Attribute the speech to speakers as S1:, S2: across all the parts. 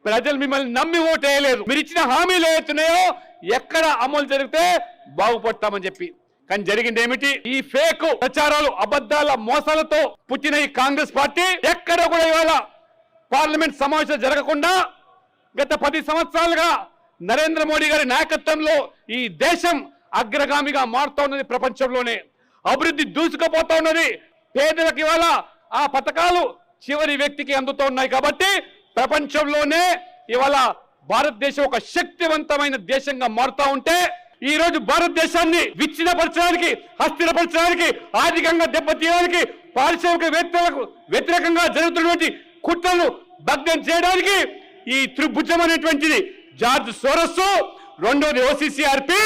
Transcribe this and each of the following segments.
S1: ప్రజలు మిమ్మల్ని నమ్మి ఓటేయలేదు. మీరు ఇచ్చిన హామీలు ఏవైతున్నాయో ఎక్కడ అమలు జరిగితే బాగుపడతామని చెప్పి, కానీ జరిగింది ఏమిటి? ఈ ఫేక్ ప్రచారాలు, అబద్ధాల, మోసాలతో పుట్టిన ఈ కాంగ్రెస్ పార్టీ ఎక్కడ కూడా ఇవాళ పార్లమెంట్ సమావేశాలు జరగకుండా గత 10 సంవత్సరాలుగా నరేంద్ర మోడీ గారి నాయకత్వంలో ఈ దేశం అగ్రగామిగా మారుతా ఉన్నది. ప్రపంచంలోనే అభివృద్ధి దూసుకుపోతా ఉన్నది. పేదలకు ఇవాళ ఆ పథకాలు చివరి వ్యక్తికి అందుతూ ఉన్నాయి. కాబట్టి ప్రపంచంలోనే ఇవాళ భారతదేశం ఒక శక్తివంతమైన దేశంగా మారుతా ఉంటే, ఈ రోజు భారతదేశాన్ని విచ్ఛిన్నపరచడానికి, అస్థిరపరచడానికి, ఆర్థికంగా దెబ్బతీయడానికి, పారిశ్రామికవేత్తలకు వ్యతిరేకంగా జరుగుతున్నటువంటి కుట్రలు భగ్నం చేయడానికి ఈ త్రిభుజం అనేటువంటిది జార్జ్ సోరస్, రెండోది ఓసీసీఆర్పీ,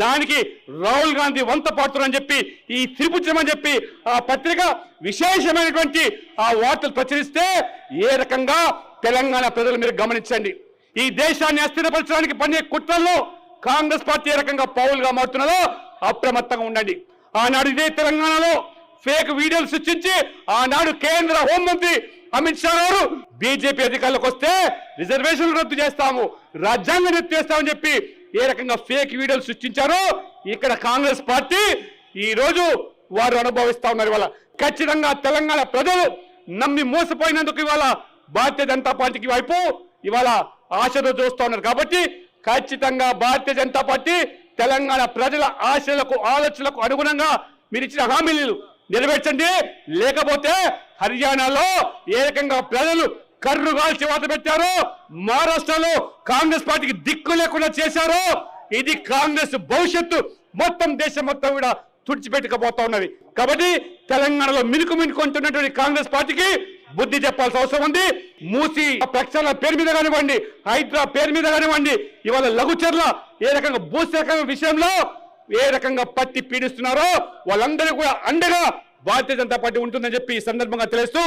S1: దానికి రాహుల్ గాంధీ వంత పాడుతున్నారని చెప్పి ఈ త్రిభుజం అని చెప్పి ఆ పత్రిక విశేషమైనటువంటి ఆ వార్తలు ప్రచురిస్తే, ఏ రకంగా తెలంగాణ ప్రజలు మీరు గమనించండి. ఈ దేశాన్ని అస్థిరపరచడానికి పనే కుట్రల్లో కాంగ్రెస్ పార్టీ ఏ రకంగా పౌలుగా మారుతున్నదో అప్రమత్తంగా ఉండండి. ఆనాడు ఇదే తెలంగాణలో ఫేక్ వీడియోలు సృష్టించి ఆనాడు కేంద్ర హోంమంత్రి అమిత్ షా గారు బీజేపీ అధికారులకు వస్తే రిజర్వేషన్లు రద్దు చేస్తాము, రాజ్యాంగం రద్దు చేస్తామని చెప్పి ఏ రకంగా ఫేక్ వీడియోలు సృష్టించారో ఇక్కడ కాంగ్రెస్ పార్టీ ఈ రోజు వారు అనుభవిస్తా ఉన్నారు. ఇవాళ ఖచ్చితంగా తెలంగాణ ప్రజలు నమ్మి మోసపోయినందుకు ఇవాళ భారతీయ జనతా పార్టీకి వైపు ఇవాళ ఆశతో చూస్తూ ఉన్నారు. కాబట్టి ఖచ్చితంగా భారతీయ జనతా పార్టీ తెలంగాణ ప్రజల ఆశలకు, ఆలోచనలకు అనుగుణంగా మీరు ఇచ్చిన హామీలు నెరవేర్చండి. లేకపోతే హర్యానాలో ఏ రకంగా ప్రజలు కర్రుగాల్చి వాత పెట్టారో, మహారాష్ట్రలో కాంగ్రెస్ పార్టీకి దిక్కు లేకుండా చేశారో, ఇది కాంగ్రెస్ భవిష్యత్తు మొత్తం దేశం మొత్తం కూడా తుడిచిపెట్టుకపోతా ఉన్నది. కాబట్టి తెలంగాణలో మినుకు మినుకుంటున్నటువంటి కాంగ్రెస్ పార్టీకి బుద్ధి చెప్పాల్సిన అవసరం ఉంది. మూసి ప్రక్షాళన పేరు మీద కానివ్వండి, హైడ్రా పేరు మీద కానివ్వండి, ఇవాళ లఘుచర్ల ఏ రకంగా భూసేకరణ విషయంలో ఏ రకంగా పట్టి పీడిస్తున్నారో వాళ్ళందరూ కూడా అండగా భారతీయ జనతా పార్టీ ఉంటుందని చెప్పి ఈ సందర్భంగా తెలుస్తూ